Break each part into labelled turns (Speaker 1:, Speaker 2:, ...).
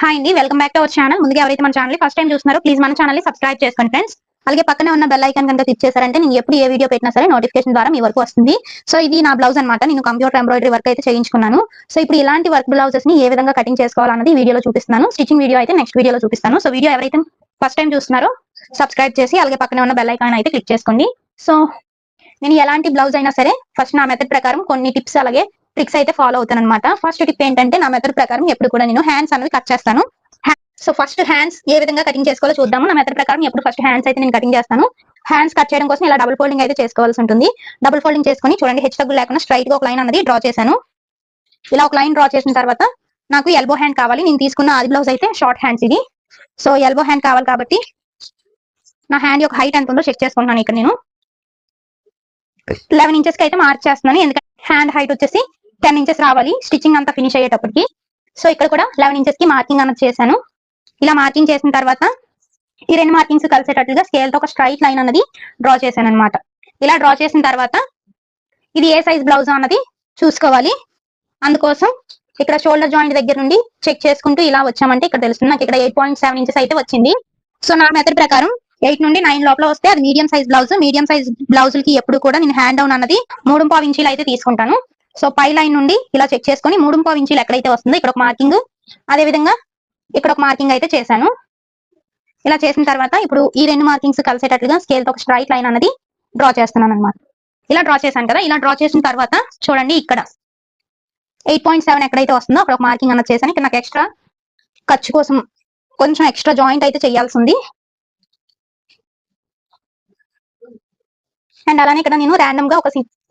Speaker 1: Hi అండి, welcome back to our channel. ముందుగా ఎవరైతే మన ఛానల్ ఫస్ట్ టైం చూస్తున్నారో ప్లీజ్ మన ఛానల్ ని సబ్స్క్రైబ్ చేసుకోండి ఫ్రెండ్స్. అలాగే పక్కనే ఉన్న బెల్ ఐకాన్ కనుక క్లిక్ చేశారంటే నేను ఎప్పుడు ఏ వీడియో పెట్టినా సరే నోటిఫికేషన్ ద్వారా మీ వరకు వస్తుంది. సో ఇది నా బ్లౌజ్ అన్నమాట. నేను కంప్యూటర్ ఎంబ్రాయిడరీ వర్క్ అయితే చేయించుకున్నాను. సో ఇప్పుడు ఇలాంటి వర్క్ బ్లౌజెస్ ని ఏ విధంగా కటింగ్ చేసుకోవాలన్నది వీడియోలో చూపిస్తాను. స్టిచింగ్ వీడియో అయితే నెక్స్ట్ వీడియోలో చూపిస్తాను. సో వీడియో ఎవరైతే ఫస్ట్ టైం చూస్తున్నారో సబ్స్క్రైబ్ చేసి అలాగే పక్కనే ఉన్న బెల్ ఐకాన్ అయితే క్లిక్ చేసుకోండి. సో నేను ఎలాంటి బ్లౌజ్ అయినా సరే ఫస్ట్ నా మెథడ్ ప్రకారం కొన్ని టిప్స్ అలాగే ట్రిక్స్ అయితే ఫాలో అవుతాను అనమాట. ఫస్ట్ టిప్ ఏంటంటే నా మెథడ్ ప్రకారం ఎప్పుడు కూడా నేను హ్యాండ్స్ అనేవి కట్ చేస్తాను. సో ఫస్ట్ హ్యాండ్స్ ఏ విధంగా కటింగ్ చేసుకోవాలో చూద్దాము. నా మెథడ్ ప్రకారం ఎప్పుడు ఫస్ట్ హ్యాండ్స్ అయితే నేను కటింగ్ చేస్తాను. హ్యాండ్స్ కట్ చేయడం కోసం ఇలా డబుల్ ఫోల్డింగ్ అయితే చేసుకోవాల్సి ఉంటుంది. డబుల్ ఫోల్డింగ్ చేసుకొని చూడండి, హెచ్ తగ్గులు లేకుండా స్ట్రైట్ గా ఒక లైన్ అనేది డ్రా చేశాను. ఇలా ఒక లైన్ డ్రా చేసిన తర్వాత నాకు ఎల్బో హ్యాండ్ కావాలి. నేను తీసుకున్న ఆది బ్లౌజ్ అయితే షార్ట్ హ్యాండ్స్ ఇది. సో ఎల్బో హ్యాండ్ కావాలి కాబట్టి నా హ్యాండ్ యొక్క హైట్ ఎంత ఉందో చెక్ చేసుకుంటున్నాను. ఇక్కడ నేను 11 ఇంచెస్ కి అయితే మార్క్ చేస్తున్నాను. ఎందుకంటే హ్యాండ్ హైట్ వచ్చేసి 10 ఇంచెస్ రావాలి స్టిచ్చింగ్ అంతా ఫినిష్ అయ్యేటప్పటికి. సో ఇక్కడ కూడా 11 ఇంచెస్ కి మార్కింగ్ అన్నది చేశాను. ఇలా మార్కింగ్ చేసిన తర్వాత ఈ రెండు మార్కింగ్స్ కలిసేటట్లుగా స్కేల్ తో ఒక స్ట్రైట్ లైన్ అన్నది డ్రా చేశాను అనమాట. ఇలా డ్రా చేసిన తర్వాత ఇది ఏ సైజ్ బ్లౌజ్ అన్నది చూసుకోవాలి. అందుకోసం ఇక్కడ షోల్డర్ జాయింట్ దగ్గర నుండి చెక్ చేసుకుంటూ ఇలా వచ్చామంటే ఇక్కడ తెలుస్తుంది నాకు ఇక్కడ 8.7 ఇంచెస్ అయితే వచ్చింది. సో నా మెథడ్ ప్రకారం 8 నుండి 9 లోపల వస్తే అది medium size blouse. Medium size బ్లౌజులకి ఎప్పుడు కూడా నేను హ్యాండ్ డౌన్ అన్నది 3.5 ఇంచీలు అయితే తీసుకుంటాను. సో పై లైన్ నుండి ఇలా చెక్ చేసుకుని 3.5 ఇంచీలు ఎక్కడైతే వస్తుందో ఇక్కడ ఒక మార్కింగ్, అదే విధంగా ఇక్కడ ఒక మార్కింగ్ అయితే చేశాను. ఇలా చేసిన తర్వాత ఇప్పుడు ఈ రెండు మార్కింగ్స్ కలిసేటట్లుగా స్కేల్ తో ఒక స్ట్రైట్ లైన్ అన్నది డ్రా చేస్తున్నాను అనమాట. ఇలా డ్రా చేశాను కదా. ఇలా డ్రా చేసిన తర్వాత చూడండి, ఇక్కడ 8.7 ఎక్కడైతే వస్తుందో అక్కడ ఒక మార్కింగ్ అన్నది చేశాను. ఇక్కడ నాకు ఎక్స్ట్రా ఖర్చు కోసం కొంచెం ఎక్స్ట్రా జాయింట్ అయితే చేయాల్సి ఉంది. అండ్ అలానే ఇక్కడ నేను ర్యాండమ్ గా ఒక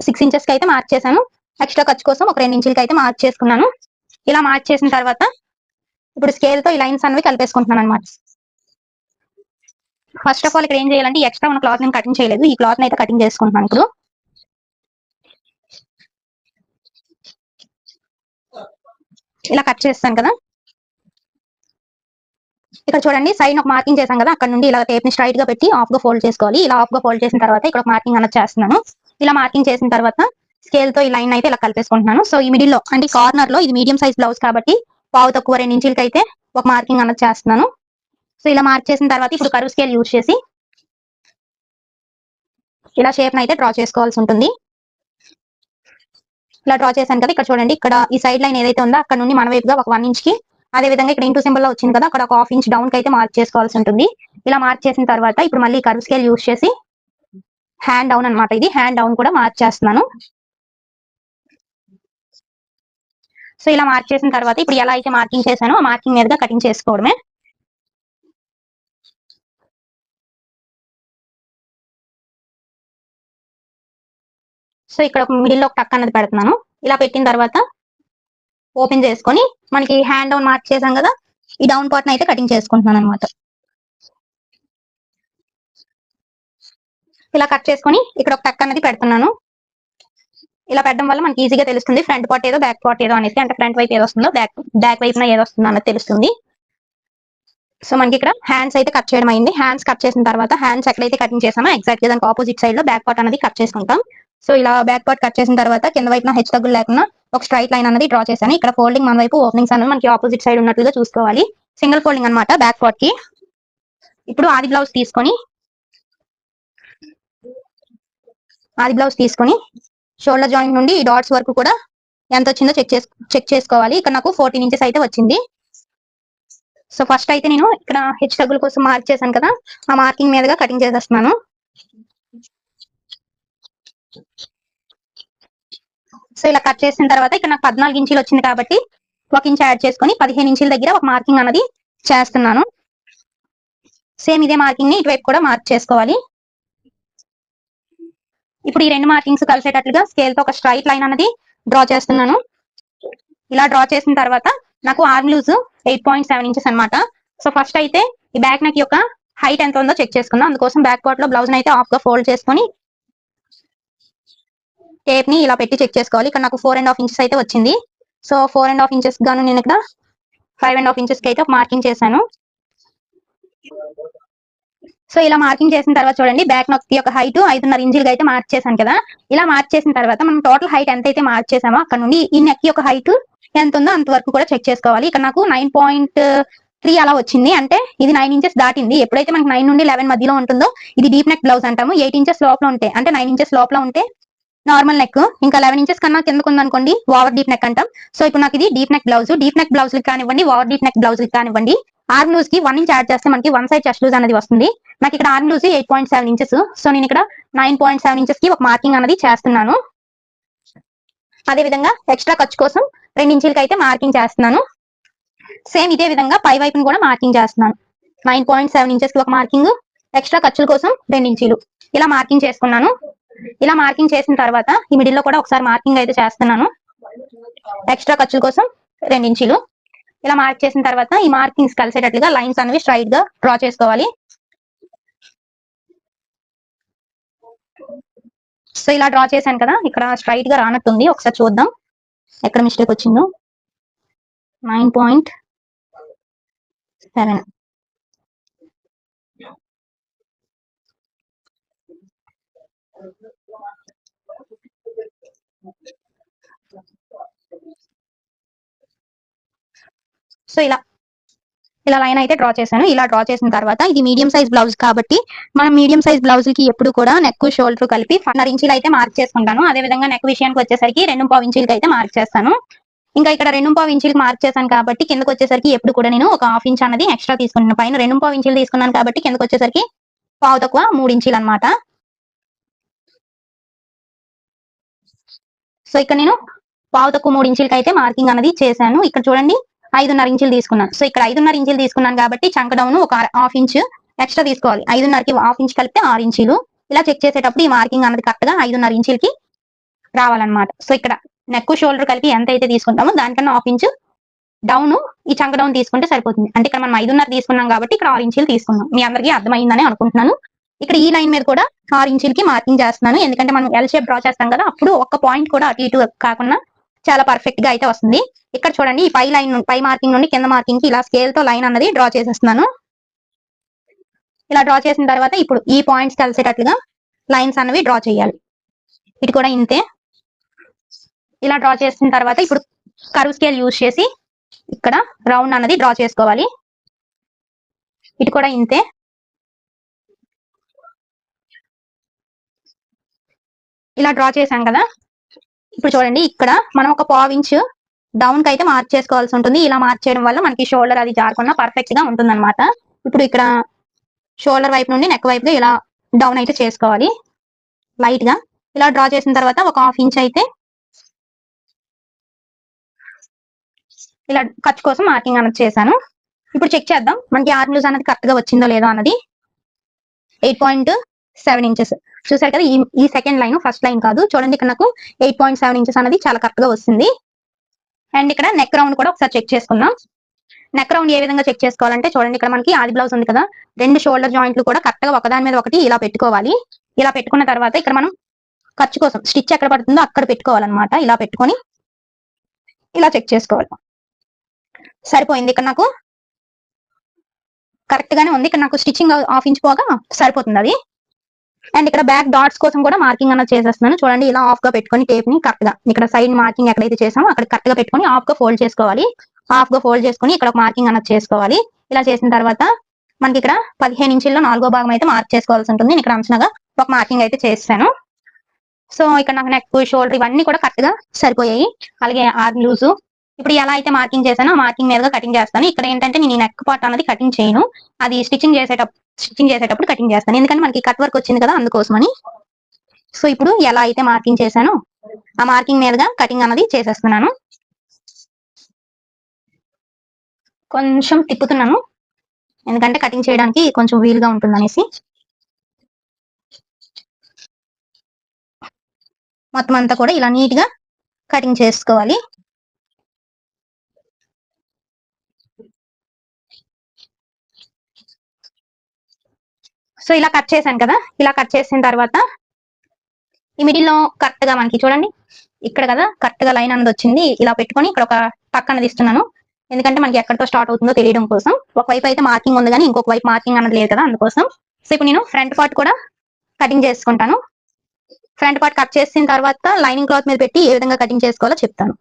Speaker 1: 6 ఇంచెస్ కి అయితే మార్క్ చేశాను. ఎక్స్ట్రా ఖర్చు కోసం ఒక 2 ఇంచులకి అయితే మార్క్ చేసుకున్నాను. ఇలా మార్క్ చేసిన తర్వాత ఇప్పుడు స్కేల్ తో ఈ లైన్స్ అనేవి కలిపేసుకుంటున్నాను అనమాట. ఫస్ట్ ఆఫ్ ఆల్ ఇక్కడ ఏం చేయాలంటే ఎక్స్ట్రా ఉన్న క్లాత్ నేను కటింగ్ చేయలేదు. ఈ క్లాత్ అయితే కటింగ్ చేసుకుంటున్నాను. ఇప్పుడు ఇలా కట్ చేస్తాను కదా. ఇక్కడ చూడండి, సైడ్ ఒక మార్కింగ్ చేశాం కదా, అక్కడ నుండి ఇలా టేప్ ని స్ట్రైట్ గా పెట్టి ఆఫ్ గా ఫోల్డ్ చేసుకోవాలి. ఇలా ఆఫ్ గా ఫోల్డ్ చేసిన తర్వాత ఇక్కడ మార్కింగ్ అన్నది చేస్తున్నాను. ఇలా మార్కింగ్ చేసిన తర్వాత స్కేల్ తో ఈ లైన్ అయితే ఇలా కలిపేసుకుంటున్నాను. సో ఈ మిడిల్ లో అంటే కార్నర్ లో ఇది మీడియం సైజ్ బ్లౌజ్ కాబట్టి పావు తక్కువ 2 ఇంచులకి అయితే ఒక మార్కింగ్ అన్నది చేస్తున్నాను. సో ఇలా మార్క్ చేసిన తర్వాత ఇప్పుడు కర్వ్ స్కేల్ యూజ్ చేసి ఇలా షేప్ అయితే డ్రా చేసుకోవాల్సి ఉంటుంది. ఇలా డ్రా చేశాను కదా. ఇక్కడ చూడండి, ఇక్కడ ఈ సైడ్ లైన్ ఏదైతే ఉందో అక్కడ నుండి మన వైపుగా ఒక 1 ఇంచ్ కి, అదే విధంగా ఇక్కడ ఇంటూ సింబల్ లో వచ్చింది కదా, అక్కడ ఒక 1/2 ఇంచ్ డౌన్ కి అయితే మార్క్ చేసుకోవాల్సి ఉంటుంది. ఇలా మార్క్ చేసిన తర్వాత ఇప్పుడు మళ్ళీ కర్వ్ స్కేల్ యూజ్ చేసి హ్యాండ్ డౌన్ అనమాట, ఇది హ్యాండ్ డౌన్ కూడా మార్క్ చేస్తున్నాను. సో ఇలా మార్క్ చేసిన తర్వాత ఇప్పుడు ఎలా అయితే మార్కింగ్ చేశానో ఆ మార్కింగ్ మీదుగా కటింగ్ చేసుకోవడమే. సో ఇక్కడ ఒక మిడిల్ లో ఒక టక్ అన్నది పెడుతున్నాను. ఇలా పెట్టిన తర్వాత ఓపెన్ చేసుకొని మనకి హ్యాండ్ డౌన్ మార్క్ చేసాం కదా, ఈ డౌన్ పార్ట్ అయితే కటింగ్ చేసుకుంటున్నాను అనమాట. ఇలా కట్ చేసుకొని ఇక్కడ ఒక టక్ అన్నది పెడుతున్నాను. ఇలా పెట్టడం వల్ల మనకి ఈజీగా తెలుస్తుంది ఫ్రంట్ పార్ట్ ఏదో బ్యాక్ పార్ట్ ఏదో అనేసి. అంటే ఫ్రంట్ వైపు ఏదో వస్తుందో బ్యాక్ వైపున ఏదో వస్తుందో అన్నది తెలుస్తుంది. సో మనకి ఇక్కడ హ్యాండ్స్ అయితే కట్ చేయడం అయింది. హ్యాండ్స్ కట్ చేసిన తర్వాత హ్యాండ్స్ ఎక్కడైతే కటింగ్ చేసామో ఎగ్జాక్ట్ గా దానికి ఆపోజిట్ సైడ్ లో బ్యాక్ పార్ట్ అనేది కట్ చేసుకుంటాం. సో ఇలా బ్యాక్ పార్ట్ కట్ చేసిన తర్వాత కింద వైపున హెచ్ తగ్గులు లేకుండా ఒక స్ట్రైట్ లైన్ అనేది డ్రా చేశాను. ఇక్కడ ఫోల్డింగ్ మన వైపు, ఓపెనింగ్స్ అనేది మనకి ఆపోజిట్ సైడ్ ఉన్నట్లుగా చూసుకోవాలి. సింగిల్ ఫోల్డింగ్ అనమాట బ్యాక్ పార్ట్ కి. ఇప్పుడు ఆది బ్లౌజ్ తీసుకొని షోల్డర్ జాయింట్ నుండి ఈ డాట్స్ వరకు కూడా ఎంత వచ్చిందో చెక్ చేసుకోవాలి. ఇక్కడ నాకు 14 ఇంచెస్ అయితే వచ్చింది. సో ఫస్ట్ అయితే నేను ఇక్కడ హెచ్ తగ్గుల కోసం మార్క్ చేశాను కదా, ఆ మార్కింగ్ మీదుగా కటింగ్ చేసేస్తున్నాను. సో ఇలా కట్ చేసిన తర్వాత ఇక్కడ నాకు 14 ఇంచీలు వచ్చింది కాబట్టి 1 ఇంచ్ యాడ్ చేసుకొని 15 ఇంచుల దగ్గర ఒక మార్కింగ్ అనేది చేస్తున్నాను. సేమ్ ఇదే మార్కింగ్ ని ఇటువైపు కూడా మార్క్ చేసుకోవాలి. ఇప్పుడు ఈ రెండు మార్కింగ్స్ కలిసేటట్లుగా స్కేల్ తో ఒక స్ట్రైట్ లైన్ అనేది డ్రా చేస్తున్నాను. ఇలా డ్రా చేసిన తర్వాత నాకు ఆర్మ్ లూజ్ 8.7 ఇంచెస్ అనమాట. సో ఫస్ట్ అయితే ఈ బ్యాక్ నెక్ యొక్క హైట్ ఎంత ఉందో చెక్ చేసుకున్నాను. అందుకోసం బ్యాక్ పార్ట్ లో బ్లౌజ్ అయితే ఆఫ్ గా ఫోల్డ్ చేసుకొని టేప్ ని ఇలా పెట్టి చెక్ చేసుకోవాలి. ఇక్కడ నాకు 4.5 ఇంచెస్ అయితే వచ్చింది. సో 4.5 ఇంచెస్ గాను నేను ఇక్కడ 5.5 ఇంచెస్ కి అయితే ఒక మార్కింగ్ చేశాను. సో ఇలా మార్కింగ్ చేసిన తర్వాత చూడండి బ్యాక్ నెక్ యొక్క హైట్ 5.5 ఇంచులకి అయితే మార్క్ చేశాను కదా. ఇలా మార్క్ చేసిన తర్వాత మనం టోటల్ హైట్ ఎంత అయితే మార్క్ చేసామో అక్కడ నుండి ఈ నెక్ యొక్క హైట్ ఎంత ఉందో అంతవరకు కూడా చెక్ చేసుకోవాలి. ఇక్కడ నాకు 9.3 అలా వచ్చింది, అంటే ఇది 9 ఇంచెస్ దాటింది. ఎప్పుడైతే మనకి 9 నుండి 11 మధ్యలో ఉంటుందో ఇది డీప్ నెక్ బ్లౌజ్ అంటాము. 8 ఇంచెస్ లోపల ఉంటే అంటే 9 ఇంచెస్ లోపల ఉంటే నార్మల్ నెక్, ఇంకా 11 ఇంచెస్ కన్నా కిందకు ఉందనుకోండి ఓవర్ డీప్ నెక్ అంటాం. సో ఇప్పుడు నాకు ఇది deep neck blouse. Deep neck blouse కానివ్వండి, ఓవర్ డీప్ నెక్ బ్లౌజ్ కానివ్వండి, ఆర్మ్ లూజ్ కి 1 ఇంచ్ యాడ్ చేస్తే మనకి 1 సైడ్ చెస్ట్ లూజ్ అనేది వస్తుంది. నాకు ఇక్కడ ఆర్మ్ లూజ్ 8.7 ఇంచెస్. సో నేను ఇక్కడ 9.7 ఇంచెస్ కి ఒక మార్కింగ్ అనేది చేస్తున్నాను. అదే విధంగా ఎక్స్ట్రా ఖర్చు కోసం 2 ఇంచులకి అయితే మార్కింగ్ చేస్తున్నాను. సేమ్ ఇదే విధంగా పై వైపును కూడా మార్కింగ్ చేస్తున్నాను. 9.7 ఇంచెస్ కి ఒక మార్కింగ్, ఎక్స్ట్రా ఖర్చుల కోసం 2 ఇంచులు ఇలా మార్కింగ్ చేసుకున్నాను. ఇలా మార్కింగ్ చేసిన తర్వాత ఈ మిడిల్ లో కూడా ఒకసారి మార్కింగ్ అయితే చేస్తున్నాను. ఎక్స్ట్రా ఖర్చుల కోసం 2 ఇంచులు ఇలా మార్క్ చేసిన తర్వాత ఈ మార్కింగ్స్ కలిసేటట్లుగా లైన్స్ అనేవి స్ట్రైట్ గా డ్రా చేసుకోవాలి. సో ఇలా డ్రా చేశాను కదా, ఇక్కడ స్ట్రైట్ గా రానట్టుంది, ఒకసారి చూద్దాం ఎక్కడ మిస్టేక్ వచ్చిందో. 9.7 సో ఇలా లైన్ అయితే డ్రా చేశాను. ఇలా డ్రా చేసిన తర్వాత ఇది మీడియం సైజ్ బ్లౌజ్ కాబట్టి మనం మీడియం సైజ్ బ్లౌజ్ కి ఎప్పుడు కూడా నెక్ షోల్డర్ కలిపి 1.5 ఇంచులు అయితే మార్క్ చేసుకుంటాను. అదే విధంగా నెక్ విషయానికి వచ్చేసరికి 2.5 ఇంచులకి అయితే మార్క్ చేస్తాను. ఇంకా ఇక్కడ 2.5 ఇంచులకి మార్క్ చేశాను కాబట్టి కిందకి వచ్చేసరికి ఎప్పుడు కూడా నేను ఒక 1/2 ఇంచ్ అనేది ఎక్స్ట్రా తీసుకున్నాను. పైన 2.5 ఇంచులు తీసుకున్నాను కాబట్టి కిందకి వచ్చేసరికి పావు తక్కువ 3 ఇంచులు అనమాట. సో ఇక్కడ నేను పావు తక్కువ 3 ఇంచులకి అయితే మార్కింగ్ అనేది చేశాను. ఇక్కడ చూడండి 5.5 ఇంచులు తీసుకున్నాను. సో ఇక్కడ 5.5 ఇంచులు తీసుకున్నాను కాబట్టి చంక డౌన్ ఒక 1/2 ఇంచ్ ఎక్స్ట్రా తీసుకోవాలి. 5.5కి 1/2 ఇంచ్ కలిపితే 6 ఇంచులు. ఇలా చెక్ చేసేటప్పుడు ఈ మార్కింగ్ అనేది కరెక్ట్ గా 5.5 ఇంచులకి రావాలన్నమాట. సో ఇక్కడ నెక్ షోల్డర్ కలిపి ఎంత అయితే తీసుకుంటామో దానికన్నా 1/2 ఇంచ్ డౌన్ ఈ చంక డౌన్ తీసుకుంటే సరిపోతుంది. అంటే ఇక్కడ మనం 5.5 తీసుకున్నాం కాబట్టి ఇక్కడ 6 ఇంచులు తీసుకున్నాం. మీ అందరికీ అర్థమైందని అనుకుంటున్నాను. ఇక్కడ ఈ లైన్ మీద కూడా 6 ఇంచులకి మార్కింగ్ చేస్తున్నాను, ఎందుకంటే మనం ఎల్ షేప్ డ్రా చేస్తాం కదా, అప్పుడు ఒక్క పాయింట్ కూడా అటు ఇటు కాకుండా చాలా పర్ఫెక్ట్ గా అయితే వస్తుంది. ఇక్కడ చూడండి ఈ పై మార్కింగ్ నుండి కింద మార్కింగ్ కి ఇలా స్కేల్ తో లైన్ అన్నది డ్రా చేసేస్తున్నాను. ఇలా డ్రా చేసిన తర్వాత ఇప్పుడు ఈ పాయింట్స్ కలిసేటట్లుగా లైన్స్ అనేవి డ్రా చేయాలి. ఇది కూడా ఇంతే. ఇలా డ్రా చేసిన తర్వాత ఇప్పుడు కర్వ్ స్కేల్ యూజ్ చేసి ఇక్కడ రౌండ్ అన్నది డ్రా చేసుకోవాలి. ఇది కూడా ఇంతే. ఇలా డ్రా చేశాం కదా, ఇప్పుడు చూడండి ఇక్కడ మనం ఒక 1/4 ఇంచ్ డౌన్ కి అయితే మార్క్ చేసుకోవాల్సి ఉంటుంది. ఇలా మార్క్ చేయడం వల్ల మనకి షోల్డర్ అది జారకుండా పర్ఫెక్ట్ గా ఉంటుంది అనమాట. ఇప్పుడు ఇక్కడ షోల్డర్ వైపు నుండి నెక్ వైపుగా ఇలా డౌన్ అయితే చేసుకోవాలి లైట్ గా. ఇలా డ్రా చేసిన తర్వాత ఒక 1/2 ఇంచ్ అయితే ఇలా ఖర్చు కోసం మార్కింగ్ అనేది చేశాను. ఇప్పుడు చెక్ చేద్దాం మనకి ఆర్మ్ లూజ్ అనేది కరెక్ట్ గా వచ్చిందో లేదో అన్నది. 8.7 ఇంచెస్ చూసారు కదా, ఈ సెకండ్ లైన్ ఫస్ట్ లైన్ కాదు. చూడండి ఇక్కడ నాకు 8.7 ఇంచెస్ అనేది చాలా కరెక్ట్ గా వస్తుంది. అండ్ ఇక్కడ నెక్ రౌండ్ కూడా ఒకసారి చెక్ చేసుకుందాం. నెక్ రౌండ్ ఏ విధంగా చెక్ చేసుకోవాలంటే చూడండి ఇక్కడ మనకి ఆది బ్లౌజ్ ఉంది కదా, 2 షోల్డర్ జాయింట్లు కూడా కరెక్ట్ గా ఒకదాని మీద ఒకటి ఇలా పెట్టుకోవాలి. ఇలా పెట్టుకున్న తర్వాత ఇక్కడ మనం ఖర్చు కోసం స్టిచ్ ఎక్కడ పడుతుందో అక్కడ పెట్టుకోవాలన్నమాట. ఇలా పెట్టుకొని ఇలా చెక్ చేసుకోవాలి. సరిపోయింది, ఇక్కడ నాకు కరెక్ట్ గానే ఉంది. ఇక్కడ నాకు స్టిచ్చింగ్ 1/2 ఇంచ్ పోగా సరిపోతుంది అది. అండ్ ఇక్కడ బ్యాక్ డాట్స్ కోసం కూడా మార్కింగ్ అన్నది చేసేస్తున్నాను. చూడండి ఇలా ఆఫ్ గా పెట్టుకొని టేప్ ని కరెక్ట్ గా ఇక్కడ సైడ్ మార్కింగ్ ఎక్కడైతే చేసామో అక్కడ కరెక్ట్ గా పెట్టుకొని ఆఫ్ గా ఫోల్డ్ చేసుకోవాలి. హాఫ్ గా ఫోల్డ్ చేసుకొని ఇక్కడ ఒక మార్కింగ్ అన్నది చేసుకోవాలి. ఇలా చేసిన తర్వాత మనకి ఇక్కడ 15 ఇంచుల్లో 4వ భాగం అయితే మార్క్ చేసుకోవాల్సి ఉంటుంది. నేను ఇక్కడ అంచనాగా ఒక మార్కింగ్ అయితే చేస్తాను. సో ఇక్కడ నాకు నెక్ షోల్డర్ ఇవన్నీ కూడా కరెక్ట్ గా సరిపోయాయి. అలాగే ఆర్మ్ లూజ్ ఇప్పుడు ఎలా అయితే మార్కింగ్ చేశానో ఆ మార్కింగ్ మీదుగా కటింగ్ చేస్తాను. ఇక్కడ ఏంటంటే నేను నెక్ పార్ట్ అనేది కటింగ్ చేయను, అది స్టిచ్చింగ్ చేసేటప్పుడు కటింగ్ చేస్తాను, ఎందుకంటే మనకి కట్ వర్క్ వచ్చింది కదా అందుకోసమని. సో ఇప్పుడు ఎలా అయితే మార్కింగ్ చేశానో ఆ మార్కింగ్ మీదుగా కటింగ్ అన్నది చేసేస్తున్నాను. కొంచెం తిప్పుతున్నాను ఎందుకంటే కటింగ్ చేయడానికి కొంచెం వీలుగా ఉంటుంది అనేసి. మొత్తం అంతా కూడా ఇలా నీట్ గా కటింగ్ చేసుకోవాలి. సో ఇలా కట్ చేశాను కదా, ఇలా కట్ చేసిన తర్వాత ఈ మిడిల్ లో కరెక్ట్ గా మనకి చూడండి ఇక్కడ కదా కరెక్ట్ గా లైన్ అనేది వచ్చింది. ఇలా పెట్టుకొని ఇక్కడ ఒక టక్ అనేది ఇస్తున్నాను, ఎందుకంటే మనకి ఎక్కడితో స్టార్ట్ అవుతుందో తెలియడం కోసం. ఒకవైపు అయితే మార్కింగ్ ఉంది కానీ ఇంకొక వైపు మార్కింగ్ అన్నది లేదు కదా అందుకోసం. సో ఇప్పుడు నేను ఫ్రంట్ పార్ట్ కూడా కటింగ్ చేసుకుంటాను. ఫ్రంట్ పార్ట్ కట్ చేసిన తర్వాత లైనింగ్ క్లాత్ మీద పెట్టి ఏ విధంగా కటింగ్ చేసుకోవాలో చెప్తాను.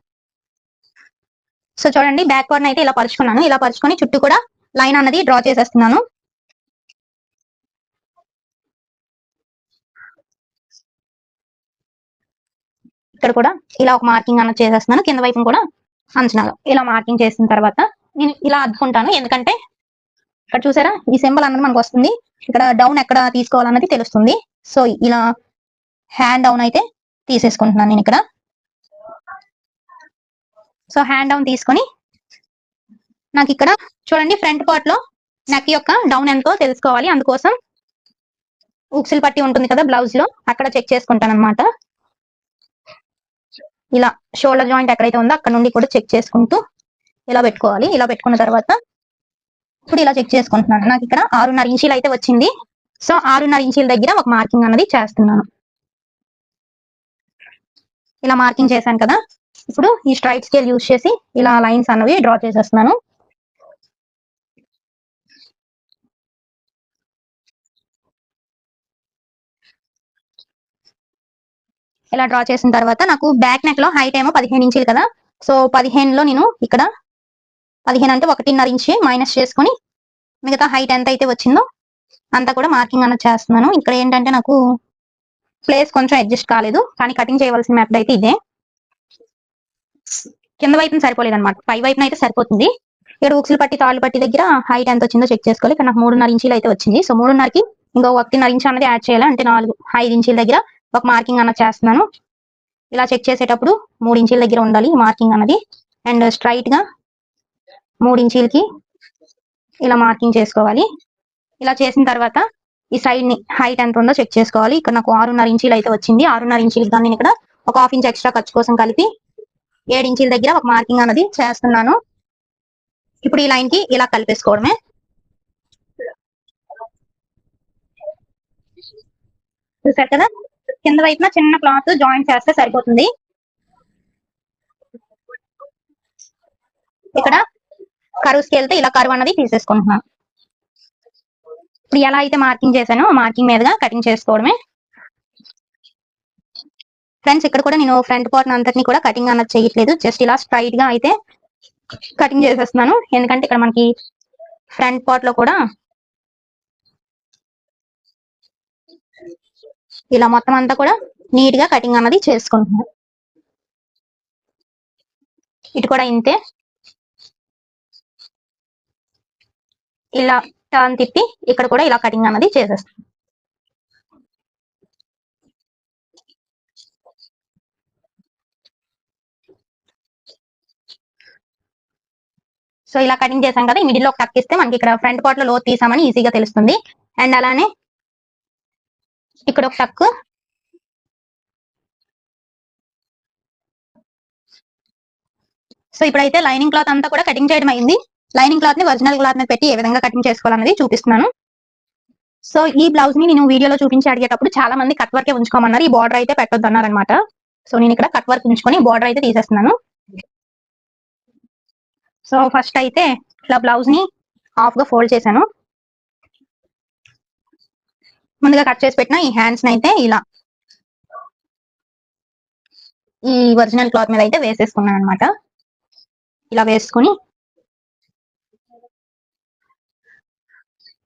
Speaker 1: సో చూడండి, బ్యాక్ పార్ట్ అయితే ఇలా పరుచుకున్నాను. ఇలా పరుచుకొని చుట్టూ కూడా లైన్ అన్నది డ్రా చేసేస్తున్నాను. ఇక్కడ కూడా ఇలా ఒక మార్కింగ్ అన్నది చేసేస్తున్నాను. కింద వైపును కూడా అంచనాలు ఇలా మార్కింగ్ చేసిన తర్వాత నేను ఇలా అద్దుకుంటాను. ఎందుకంటే ఇక్కడ చూసారా, ఈ సింబల్ అన్నది మనకు వస్తుంది. ఇక్కడ డౌన్ ఎక్కడ తీసుకోవాలన్నది తెలుస్తుంది. సో ఇలా హ్యాండ్ డౌన్ అయితే తీసేసుకుంటున్నాను నేను ఇక్కడ. సో హ్యాండ్ డౌన్ తీసుకొని నాకు ఇక్కడ చూడండి, ఫ్రంట్ పార్ట్ లో నెక్ యొక్క డౌన్ ఎంతో తెలుసుకోవాలి. అందుకోసం ఉక్సిల్ పట్టి ఉంటుంది కదా బ్లౌజ్ లో, అక్కడ చెక్ చేసుకుంటాను అనమాట. ఇలా షోల్డర్ జాయింట్ ఎక్కడైతే ఉందో అక్కడ నుండి కూడా చెక్ చేసుకుంటూ ఇలా పెట్టుకోవాలి. ఇలా పెట్టుకున్న తర్వాత ఇప్పుడు ఇలా చెక్ చేసుకుంటున్నాను. నాకు ఇక్కడ 6.5 ఇంచీలు అయితే వచ్చింది. సో 6.5 ఇంచీల దగ్గర ఒక మార్కింగ్ అన్నది చేస్తున్నాను. ఇలా మార్కింగ్ చేశాను కదా, ఇప్పుడు ఈ స్ట్రైట్ స్కేల్ యూజ్ చేసి ఇలా లైన్స్ అన్నవి డ్రా చేసేస్తున్నాను. ఇలా డ్రా చేసిన తర్వాత నాకు బ్యాక్ నెక్ లో హైట్ ఏమో 15 ఇంచీలు కదా, సో 15లో నేను ఇక్కడ 15 అంటే 1.5 ఇంచ్ మైనస్ చేసుకొని మిగతా హైట్ ఎంత అయితే వచ్చిందో అంతా కూడా మార్కింగ్ అన్నది చేస్తున్నాను. ఇక్కడ ఏంటంటే నాకు ప్లేస్ కొంచెం అడ్జస్ట్ కాలేదు, కానీ కటింగ్ చేయవలసిన మెథడ్ అయితే ఇదే. కింద వైపున సరిపోలేదు అనమాట, పై వైపున అయితే సరిపోతుంది. ఇక్కడ ఉక్సులు పట్టి తాళ్ళు పట్టి దగ్గర హైట్ ఎంత వచ్చిందో చెక్ చేసుకోవాలి. ఇక్కడ నాకు 3.5 ఇంచీలు అయితే వచ్చింది. సో 3.5కి ఇంకో 1.5 ఇంచ్ అనేది యాడ్ చేయాలి, అంటే 5 ఇంచీల దగ్గర ఒక మార్కింగ్ అన్నది చేస్తున్నాను. ఇలా చెక్ చేసేటప్పుడు 3 ఇంచీల దగ్గర ఉండాలి మార్కింగ్ అన్నది. అండ్ స్ట్రైట్ గా 3 ఇంచీలకి ఇలా మార్కింగ్ చేసుకోవాలి. ఇలా చేసిన తర్వాత ఈ సైడ్ ని హైట్ ఎంత ఉందో చెక్ చేసుకోవాలి. ఇక్కడ నాకు 6.5 ఇంచీలు అయితే వచ్చింది. 6.5 ఇంచీలకి నేను ఇక్కడ ఒక 1/2 ఇంచ్ ఎక్స్ట్రా ఖర్చు కోసం కలిపి 7 ఇంచీల దగ్గర ఒక మార్కింగ్ అన్నది చేస్తున్నాను. ఇప్పుడు ఈ లైన్ కి ఇలా కలిపేసుకోవడమే. చూసారు కదా, కింద వైపున చిన్న క్లాత్ జాయింట్ చేస్తే సరిపోతుంది. ఇక్కడ కరువు స్కేల్ తో ఇలా కరువు అన్నది తీసేసుకుంటున్నాను. ఇప్పుడు ఎలా అయితే మార్కింగ్ చేశానో మార్కింగ్ మీదుగా కటింగ్ చేసుకోవడమే. ఫ్రెండ్స్, ఇక్కడ కూడా నేను ఫ్రంట్ పార్ట్ అంతటిని కూడా కటింగ్ అన్నది చేయట్లేదు, జస్ట్ ఇలా స్ట్రైట్ గా అయితే కటింగ్ చేసేస్తున్నాను. ఎందుకంటే ఇక్కడ మనకి ఫ్రంట్ పార్ట్ లో కూడా ఇలా మొత్తం అంతా కూడా నీట్ గా కటింగ్ అన్నది చేసుకుంటున్నాను. ఇటు కూడా ఇంతే, ఇలా టర్న్ తిప్పి ఇక్కడ కూడా ఇలా కటింగ్ అన్నది చేసేస్తాను. సో ఇలా కటింగ్ చేసాం కదా, ఈ మిడిల్ లో టక్ ఇస్తే మనకి ఇక్కడ ఫ్రంట్ పార్ట్ లో లోతు తీసామని ఈజీగా తెలుస్తుంది. అండ్ అలానే ఇక్కడ ఒక టక్, సో ఇప్పుడైతే లైనింగ్ క్లాత్ అంతా కూడా కటింగ్ చేయడం అయింది. లైనింగ్ క్లాత్ ని ఒరిజినల్ క్లాత్ మీద పెట్టి ఏ విధంగా కటింగ్ చేసుకోవాలనేది చూపిస్తున్నాను. సో ఈ బ్లౌజ్ ని నేను వీడియోలో చూపించి అడిగేటప్పుడు చాలా మంది కట్ వర్కే ఉంచుకోమన్నారు, ఈ బార్డర్ అయితే పెట్టొద్దు అన్నారనమాట. సో నేను ఇక్కడ కట్ వర్క్ ఉంచుకొని బార్డర్ అయితే తీసేస్తున్నాను. సో ఫస్ట్ అయితే ఇలా బ్లౌజ్ ని హాఫ్ గా ఫోల్డ్ చేశాను. ముందుగా కట్ చేసి పెట్టిన ఈ హ్యాండ్స్ ని అయితే ఇలా ఈ ఒరిజినల్ క్లాత్ మీద అయితే వేసేసుకున్నాను అనమాట. ఇలా వేసుకుని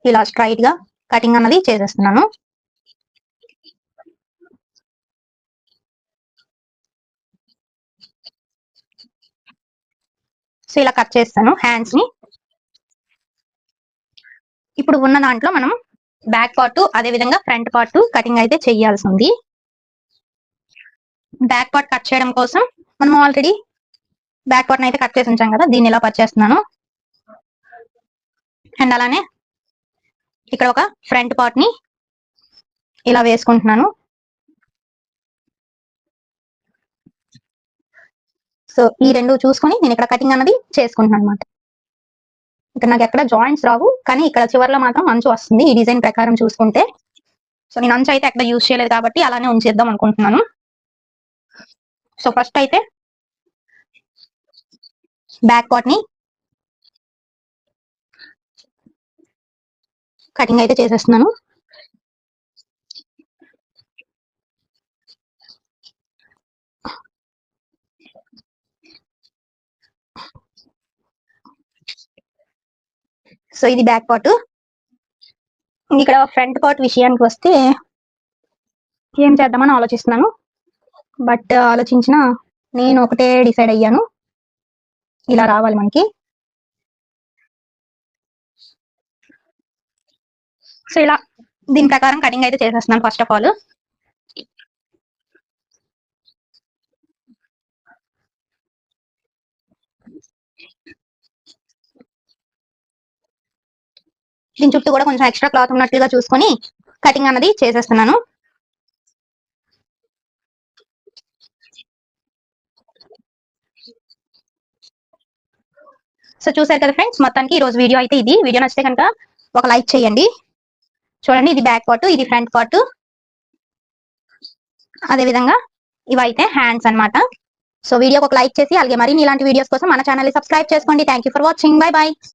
Speaker 1: ఇలా స్ట్రైట్ గా కటింగ్ అన్నది చేసేస్తున్నాను. సో ఇలా కట్ చేస్తాను హ్యాండ్స్ ని. ఇప్పుడు ఉన్న దాంట్లో మనం బ్యాక్ పార్ట్ అదే విధంగా ఫ్రంట్ పార్ట్ కటింగ్ అయితే చేయాల్సి ఉంది. బ్యాక్ పార్ట్ కట్ చేయడం కోసం మనం ఆల్రెడీ బ్యాక్ పార్ట్ అయితే కట్ చేసి ఉంచాం కదా, దీన్ని ఇలా కట్ చేస్తున్నాను. అండ్ అలానే ఇక్కడ ఒక ఫ్రంట్ పార్ట్ ని ఇలా వేసుకుంటున్నాను. సో ఈ రెండు చూసుకొని నేను ఇక్కడ కటింగ్ అన్నది చేసుకుంటున్నాను అనమాట. ఇక్కడ నాకు ఎక్కడ జాయింట్స్ రావు, కానీ ఇక్కడ చివరిలో మాత్రం అంచు వస్తుంది ఈ డిజైన్ ప్రకారం చూసుకుంటే. సో నేను అంచు అయితే ఎక్కడ యూజ్ చేయలేదు కాబట్టి అలానే ఉంచేద్దాం అనుకుంటున్నాను. సో ఫస్ట్ అయితే బ్యాక్ పార్ట్ ని కటింగ్ అయితే చేసేస్తున్నాను. సో ఇది బ్యాక్ పార్ట్. ఇక్కడ ఫ్రంట్ పార్ట్ విషయానికి వస్తే ఏం చేద్దామని ఆలోచిస్తున్నాను. బట్ ఆలోచించిన నేను ఒకటే డిసైడ్ అయ్యాను, ఇలా రావాలి మనకి. సో ఇలా దీని ప్రకారం కటింగ్ అయితే చేసేస్తున్నాను ఫస్ట్ ఆఫ్ ఆల్. దీని చుట్టూ కూడా కొంచెం ఎక్స్ట్రా క్లాత్ ఉన్నట్లుగా చూసుకొని కటింగ్ అన్నది చేసేస్తున్నాను. సో చూసారు కదా ఫ్రెండ్స్, మొత్తానికి ఈ రోజు వీడియో అయితే ఇది. వీడియో నచ్చితే కనుక ఒక లైక్ చేయండి. చూడండి, ఇది బ్యాక్ పార్ట్, ఇది ఫ్రంట్ పార్ట్, అదే విధంగా ఇవైతే హ్యాండ్స్ అన్నమాట. సో వీడియోకి ఒక లైక్ చేసి అలాగే మరిన్ని ఇలాంటి వీడియోస్ కోసం మన ఛానల్ ని సబ్స్క్రైబ్ చేసుకోండి. Thank you for watching. By by.